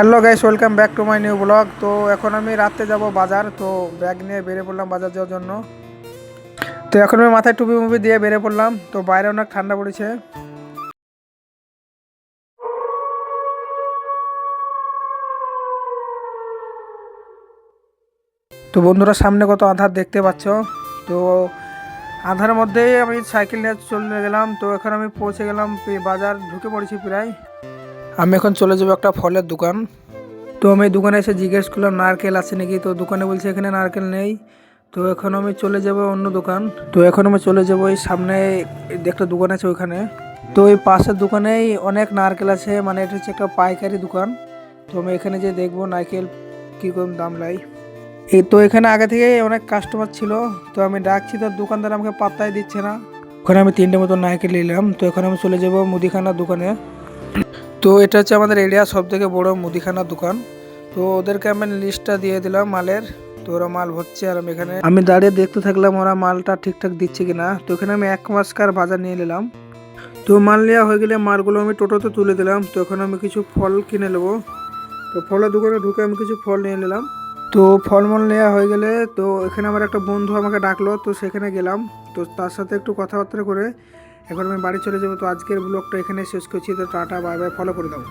Hello guys, welcome back to my new blog. তো এখন আমি রাতে যাব বাজার। তো ব্যাগ নিয়ে বেরিয়ে পড়লাম বাজার যাওয়ার জন্য। তো এখন আমি মাথায় টুপি মুপি দিয়ে বেরিয়ে পড়লাম। তো বাইরে অনেক ঠান্ডা পড়েছে। তো বন্ধুরা, সামনে কত আঁধার দেখতে পাচ্ছ। তো আঁধারের মধ্যেই আমি সাইকেল নিয়ে চলে গেলাম। তো এখন আমি পৌঁছে গেলাম বাজার, ঢুকে পড়েছি প্রায়। আমি এখন চলে যাবো একটা ফলের দোকান। তো আমি দোকানে এসে জিজ্ঞেস করলাম নারকেল আছে নাকি। তো দোকানে বলছে এখানে নারকেল নেই। তো এখন আমি চলে যাব অন্য দোকান। তো এখন আমি চলে যাব এই সামনে একটা দোকান আছে ওইখানে। তো এই পাশের দোকানেই অনেক নারকেল আছে, মানে এটা হচ্ছে একটা পাইকারি দোকান। তো আমি এখানে যে দেখবো নারকেল কীরকম দাম লাই। এই তো এখানে আগে থেকে অনেক কাস্টমার ছিল। তো আমি ডাকছি, তো দোকানদার আমাকে পাত্তাই দিচ্ছে না। ওখানে আমি 3টে মতো নারকেল নিলাম। তো এখন আমি চলে যাব মুদিখানার দোকানে। তো এটা হচ্ছে আমাদের এরিয়ার সব থেকে বড় মুদিখানার দোকান। তো ওদেরকে আমি লিস্টটা দিয়ে দিলাম মালের। তো ওরা মাল ভরছে আর আমি দাঁড়িয়ে দেখতে থাকলাম ওরা মালটা ঠিকঠাক দিচ্ছে কিনা। তো এখানে আমি 1 মাসকার বাজার নিয়ে নিলাম। তো মাল নেওয়া হয়ে গেলে মালগুলো আমি টোটোতে তুলে দিলাম। তো এখন আমি কিছু ফল কিনে নেবো। তো ফলের দোকানে ঢুকে আমি কিছু ফল নিয়ে নিলাম। তো ফলমূল নেওয়া হয়ে গেলে তো এখানে আমার একটা বন্ধু আমাকে ডাকলো, তো সেখানে গেলাম। তো তার সাথে একটু কথাবার্তা করে এখন আমি বাড়ি চলে যাবো। তো আজকের ব্লগটা এখানে শেষ করছি। তো টাটা, বাই বাই, ফলো করে দাও।